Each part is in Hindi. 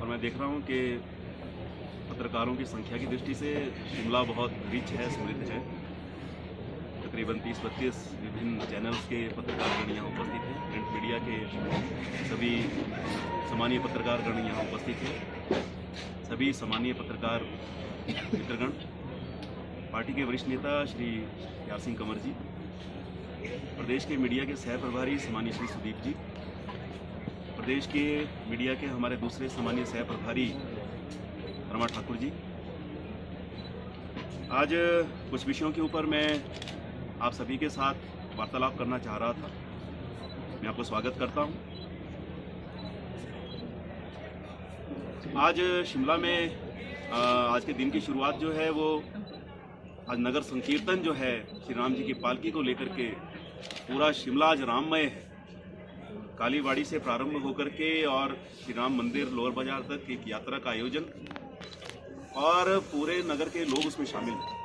और मैं देख रहा हूँ कि पत्रकारों की संख्या की दृष्टि से शिमला बहुत रिच है, समृद्ध है। तकरीबन 30-32 विभिन्न चैनल्स के पत्रकारगण यहाँ उपस्थित हैं। प्रिंट मीडिया के सभी सामान्य पत्रकारगण यहाँ उपस्थित हैं। सभी सामान्य पत्रकार मित्रगण, पार्टी के वरिष्ठ नेता श्री प्यार सिंह कंवर जी, प्रदेश के मीडिया के सह प्रभारी सामान्य श्री सुदीप जी, प्रदेश के मीडिया के हमारे दूसरे सामान्य सह प्रभारी रमा ठाकुर जी। आज कुछ विषयों के ऊपर मैं आप सभी के साथ वार्तालाप करना चाह रहा था। मैं आपको स्वागत करता हूं। आज शिमला में आज के दिन की शुरुआत जो है वो आज नगर संकीर्तन जो है श्री राम जी की पालकी को लेकर के पूरा शिमला आज राममय है। कालीबाड़ी से प्रारंभ होकर के और श्री राम मंदिर लोअर बाजार तक एक यात्रा का आयोजन और पूरे नगर के लोग उसमें शामिल हैं।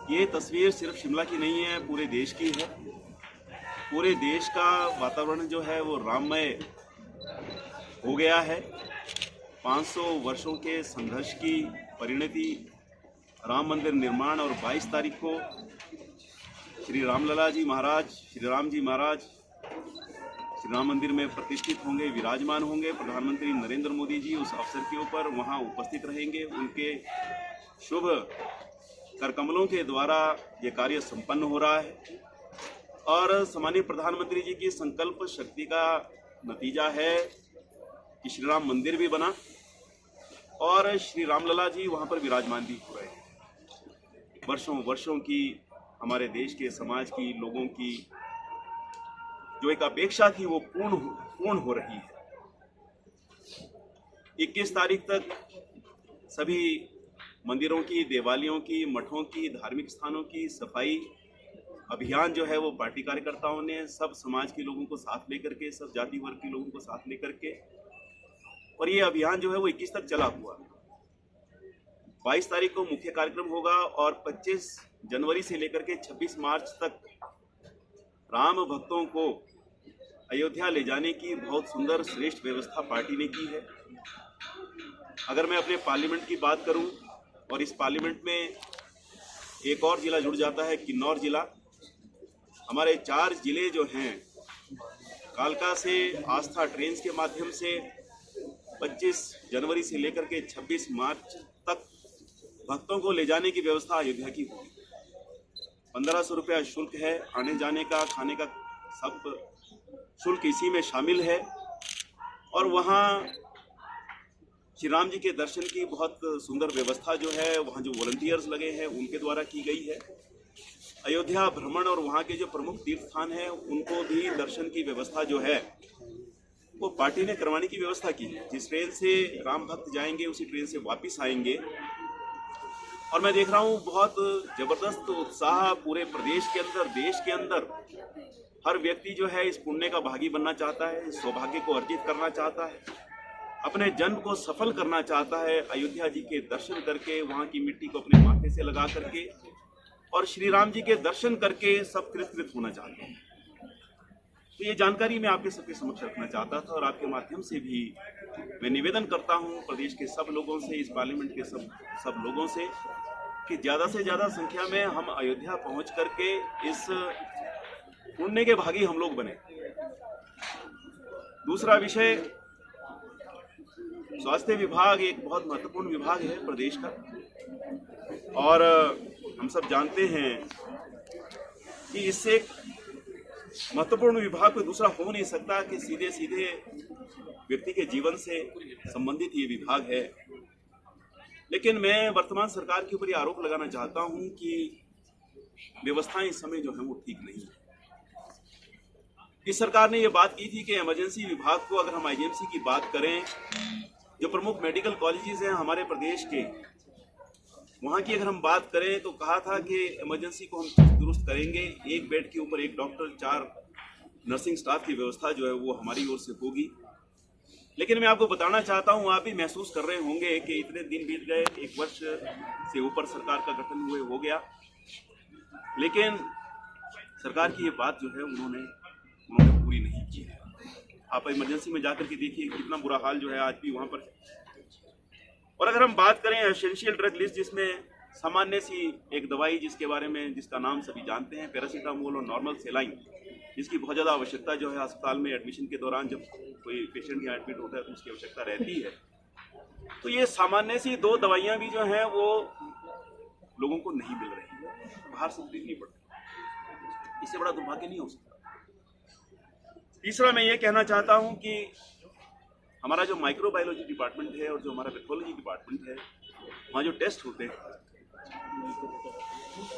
ये तस्वीर सिर्फ शिमला की नहीं है, पूरे देश की है। पूरे देश का वातावरण जो है वो राममय हो गया है। 500 वर्षों के संघर्ष की परिणति राम मंदिर निर्माण और 22 तारीख को श्री रामलला जी महाराज, श्री राम जी महाराज श्री राम मंदिर में प्रतिष्ठित होंगे, विराजमान होंगे। प्रधानमंत्री नरेंद्र मोदी जी उस अवसर के ऊपर वहां उपस्थित रहेंगे। उनके शुभ करकमलों के द्वारा ये कार्य संपन्न हो रहा है और सामान्य प्रधानमंत्री जी की संकल्प शक्ति का नतीजा है कि श्री राम मंदिर भी बना और श्री रामलला जी वहां पर विराजमान भी हो रहे हैं। वर्षों की हमारे देश के समाज की लोगों की जो एक अपेक्षा थी वो पूर्ण हो रही है। 21 तारीख तक सभी मंदिरों की, देवालयों की, मठों की, धार्मिक स्थानों की सफाई अभियान जो है वो पार्टी कार्यकर्ताओं ने सब समाज के लोगों को साथ लेकर के, सब जाति वर्ग के लोगों को साथ लेकर के, और ये अभियान जो है वो 21 तक चला हुआ। 22 तारीख को मुख्य कार्यक्रम होगा और 25 जनवरी से लेकर के 26 मार्च तक राम भक्तों को अयोध्या ले जाने की बहुत सुंदर श्रेष्ठ व्यवस्था पार्टी ने की है। अगर मैं अपने पार्लियामेंट की बात करूं और इस पार्लियामेंट में एक और जिला जुड़ जाता है, किन्नौर जिला। हमारे 4 जिले जो हैं, कालका से आस्था ट्रेन के माध्यम से 25 जनवरी से लेकर के 26 मार्च तक भक्तों को ले जाने की व्यवस्था अयोध्या की होगी। 1500 रुपया शुल्क है, आने जाने का, खाने का सब शुल्क इसी में शामिल है। और वहाँ श्री राम जी के दर्शन की बहुत सुंदर व्यवस्था जो है वहाँ जो वॉलंटियर्स लगे हैं उनके द्वारा की गई है। अयोध्या भ्रमण और वहाँ के जो प्रमुख तीर्थ स्थान हैं उनको भी दर्शन की व्यवस्था जो है वो पार्टी ने करवाने की व्यवस्था की है। जिस ट्रेन से राम भक्त जाएंगे उसी ट्रेन से वापस आएंगे। और मैं देख रहा हूँ बहुत जबरदस्त उत्साह पूरे प्रदेश के अंदर, देश के अंदर। हर व्यक्ति जो है इस पुण्य का भागी बनना चाहता है, इस सौभाग्य को अर्जित करना चाहता है, अपने जन्म को सफल करना चाहता है, अयोध्या जी के दर्शन करके, वहाँ की मिट्टी को अपने माथे से लगा करके और श्री राम जी के दर्शन करके सब कृतकृत होना चाहते हैं। तो ये जानकारी मैं आपके सबके समक्ष रखना चाहता था और आपके माध्यम से भी मैं निवेदन करता हूँ प्रदेश के सब लोगों से, इस पार्लियामेंट के सब लोगों से कि ज़्यादा से ज़्यादा संख्या में हम अयोध्या पहुँच करके इस पुण्य के भागी हम लोग बने। दूसरा विषय, स्वास्थ्य विभाग एक बहुत महत्वपूर्ण विभाग है प्रदेश का और हम सब जानते हैं कि इससे एक महत्वपूर्ण विभाग कोई दूसरा हो नहीं सकता कि सीधे सीधे व्यक्ति के जीवन से संबंधित ये विभाग है। लेकिन मैं वर्तमान सरकार के ऊपर ये आरोप लगाना चाहता हूं कि व्यवस्थाएं इस समय जो है वो ठीक नहीं है। इस सरकार ने ये बात की थी कि इमरजेंसी विभाग को, अगर हम आईजीएमसी की बात करें, जो प्रमुख मेडिकल कॉलेजेस हैं हमारे प्रदेश के, वहाँ की अगर हम बात करें तो कहा था कि इमरजेंसी को हम दुरुस्त करेंगे। 1 बेड के ऊपर 1 डॉक्टर, 4 नर्सिंग स्टाफ की व्यवस्था जो है वो हमारी ओर से होगी। लेकिन मैं आपको बताना चाहता हूँ, आप भी महसूस कर रहे होंगे कि इतने दिन बीत गए, 1 वर्ष से ऊपर सरकार का गठन हुए हो गया, लेकिन सरकार की ये बात जो है उन्होंने पूरी नहीं की है। आप इमरजेंसी में जाकर के देखिए कितना बुरा हाल जो है आज भी वहाँ पर है। और अगर हम बात करें एसेंशियल ड्रग लिस्ट, जिसमें सामान्य सी एक दवाई जिसके बारे में जिसका नाम सभी जानते हैं, पैरासीटामोल और नॉर्मल सेलाइन, जिसकी बहुत ज़्यादा आवश्यकता जो है अस्पताल में एडमिशन के दौरान जब कोई पेशेंट यहाँ एडमिट होता है तो उसकी आवश्यकता रहती है। तो ये सामान्य सी 2 दवाइयाँ भी जो हैं वो लोगों को नहीं मिल रही, बाहर से खरीदनी पड़ रही। इससे बड़ा दुर्भाग्य नहीं हो सकता। तीसरा मैं ये कहना चाहता हूँ कि हमारा जो माइक्रोबायोलॉजी डिपार्टमेंट है और जो हमारा पैथोलॉजी डिपार्टमेंट है, वहाँ जो टेस्ट होते हैं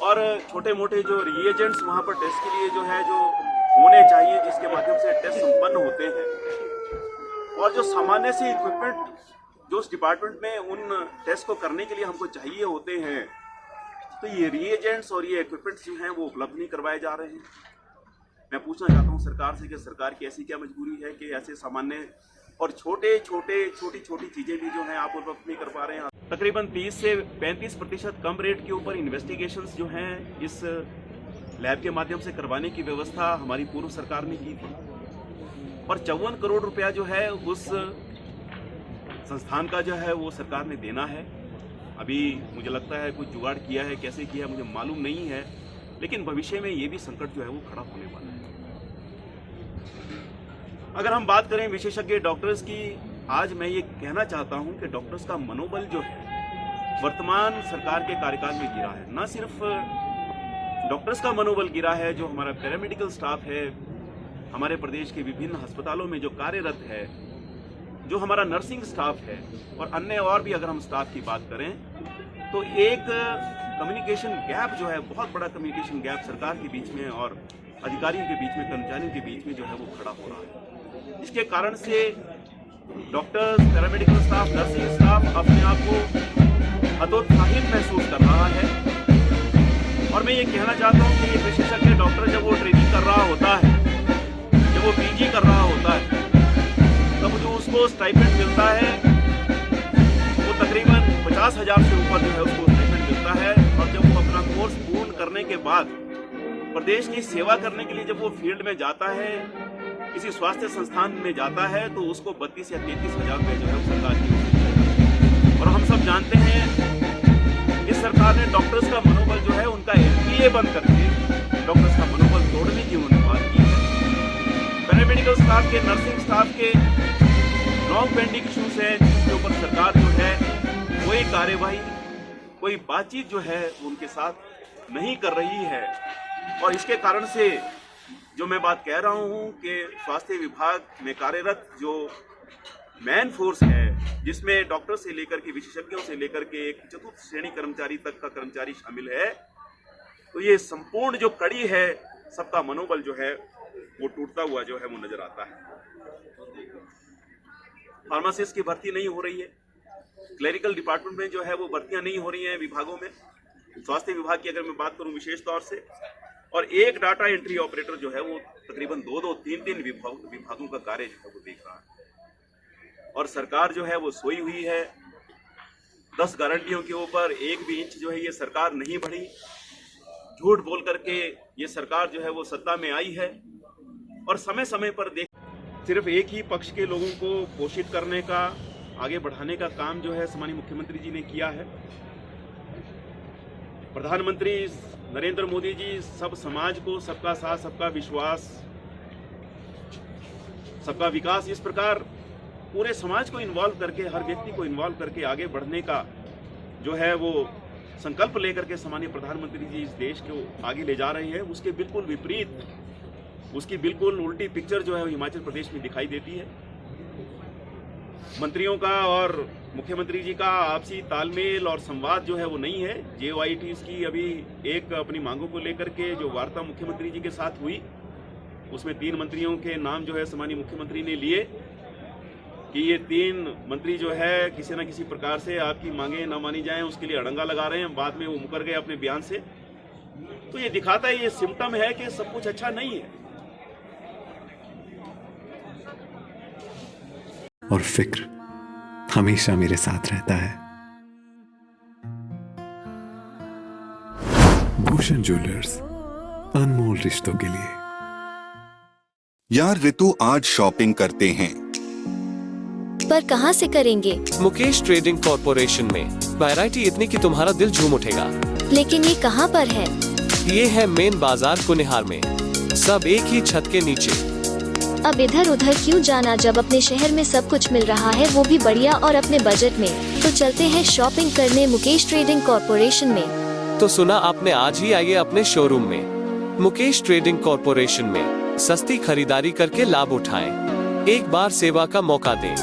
और छोटे मोटे जो रिएजेंट्स वहाँ पर टेस्ट के लिए जो है जो होने चाहिए, जिसके माध्यम से टेस्ट संपन्न होते हैं, और जो सामान्य से इक्विपमेंट जो उस डिपार्टमेंट में उन टेस्ट को करने के लिए हमको चाहिए होते हैं, तो ये रिएजेंट्स और ये इक्विपमेंट्स जो हैं वो उपलब्ध नहीं करवाए जा रहे हैं। मैं पूछना चाहता हूँ सरकार से कि सरकार की ऐसी क्या मजबूरी है कि ऐसे सामान्य और छोटी छोटी चीज़ें भी जो हैं आप उपलब्ध नहीं कर पा रहे हैं। तकरीबन 30 से 35% कम रेट के ऊपर इन्वेस्टिगेशंस जो हैं इस लैब के माध्यम से करवाने की व्यवस्था हमारी पूर्व सरकार ने की थी, और 54 करोड़ रुपया जो है उस संस्थान का जो है वो सरकार ने देना है। अभी मुझे लगता है कुछ जुगाड़ किया है, कैसे किया मुझे मालूम नहीं है, लेकिन भविष्य में ये भी संकट जो है वो खड़ा होने वाला है। अगर हम बात करें विशेषज्ञ डॉक्टर्स की, आज मैं ये कहना चाहता हूं कि डॉक्टर्स का मनोबल जो है वर्तमान सरकार के कार्यकाल में गिरा है। न सिर्फ डॉक्टर्स का मनोबल गिरा है, जो हमारा पैरामेडिकल स्टाफ है, हमारे प्रदेश के विभिन्न अस्पतालों में जो कार्यरत है, जो हमारा नर्सिंग स्टाफ है और अन्य और भी अगर हम स्टाफ की बात करें, तो एक कम्युनिकेशन गैप जो है, बहुत बड़ा कम्युनिकेशन गैप सरकार के बीच में और अधिकारियों के बीच में, कर्मचारियों के बीच में जो है वो खड़ा हो रहा है। इसके कारण से doctors, paramedical staff, nursing staff अपने आप को हतोत्साहित महसूस कर रहा है। और मैं ये कहना चाहता हूँ कि ये विशेषज्ञ डॉक्टर जब वो ट्रेनिंग कर रहा होता है, जब वो पीजी कर रहा होता है, तब जो उसको स्टाइपेंड मिलता है वो तकरीबन 50,000 से ऊपर जो है उसको स्टाइपेंड मिलता है। और जब वो अपना कोर्स पूर्ण करने के बाद प्रदेश की सेवा करने के लिए जब वो फील्ड में जाता है, किसी स्वास्थ्य संस्थान में जाता है, तो उसको 32 या 33,000 रुपये जो है सरकार की। और हम सब जानते हैं इस सरकार ने डॉक्टर्स का मनोबल जो है उनका एमबीए बंद करके डॉक्टर्स का मनोबल तोड़ने की उन्होंने बात की है। पैरामेडिकल स्टाफ के, नर्सिंग स्टाफ के लॉन्ग पेंडिंग इशूज है, जिसके ऊपर सरकार जो है कोई कार्यवाही, कोई बातचीत जो है उनके साथ नहीं कर रही है। और इसके कारण से जो मैं बात कह रहा हूँ कि स्वास्थ्य विभाग में कार्यरत जो मैन फोर्स है, जिसमें डॉक्टर से लेकर के विशेषज्ञों से लेकर के एक चतुर्थ श्रेणी कर्मचारी तक का कर्मचारी शामिल है, तो ये संपूर्ण जो कड़ी है, सबका मनोबल जो है वो टूटता हुआ जो है वो नजर आता है। फार्मासिस्ट की भर्ती नहीं हो रही है, क्लरिकल डिपार्टमेंट में जो है वो भर्तियां नहीं हो रही हैं विभागों में। स्वास्थ्य विभाग की अगर मैं बात करूं विशेष तौर से, और एक डाटा एंट्री ऑपरेटर जो है वो तकरीबन 2-2, 3-3 विभागों का कार्य जो है वो देख रहा है। और सरकार जो है वो सोई हुई है। 10 गारंटियों के ऊपर एक भी इंच जो है ये सरकार नहीं बढ़ी। झूठ बोल करके ये सरकार जो है वो सत्ता में आई है, और समय समय पर सिर्फ एक ही पक्ष के लोगों को पोषित करने का, आगे बढ़ाने का काम जो है सम्मानीय मुख्यमंत्री जी ने किया है। प्रधानमंत्री नरेंद्र मोदी जी सब समाज को सबका साथ, सबका विश्वास, सबका विकास, इस प्रकार पूरे समाज को इन्वॉल्व करके, हर व्यक्ति को इन्वॉल्व करके आगे बढ़ने का जो है वो संकल्प लेकर के सम्मानीय प्रधानमंत्री जी इस देश को आगे ले जा रहे हैं। उसके बिल्कुल विपरीत, उसकी बिल्कुल उल्टी पिक्चर जो है हिमाचल प्रदेश में दिखाई देती है। मंत्रियों का और मुख्यमंत्री जी का आपसी तालमेल और संवाद जो है वो नहीं है। JOITs की अभी एक अपनी मांगों को लेकर के जो वार्ता मुख्यमंत्री जी के साथ हुई, उसमें 3 मंत्रियों के नाम जो है सम्मानीय मुख्यमंत्री ने लिए कि ये 3 मंत्री जो है किसी न किसी प्रकार से आपकी मांगे न मानी जाएं, उसके लिए अड़ंगा लगा रहे हैं। बाद में वो मुकर गए अपने बयान से। तो ये दिखाता है, ये सिम्टम है कि सब कुछ अच्छा नहीं है। और फिक्र हमेशा मेरे साथ रहता है। भूषण ज्वेलर्स, अनमोल रिश्तों के लिए। यार रितु, आज शॉपिंग करते हैं। पर कहाँ से करेंगे? मुकेश ट्रेडिंग कॉरपोरेशन में वैरायटी इतनी कि तुम्हारा दिल झूम उठेगा। लेकिन ये कहाँ पर है? ये है मेन बाजार कुनिहार में, सब एक ही छत के नीचे। अब इधर उधर क्यों जाना जब अपने शहर में सब कुछ मिल रहा है, वो भी बढ़िया और अपने बजट में। तो चलते हैं शॉपिंग करने मुकेश ट्रेडिंग कॉरपोरेशन में। तो सुना आपने, आज ही आइए अपने शोरूम में। मुकेश ट्रेडिंग कॉरपोरेशन में सस्ती खरीदारी करके लाभ उठाएं। एक बार सेवा का मौका दें।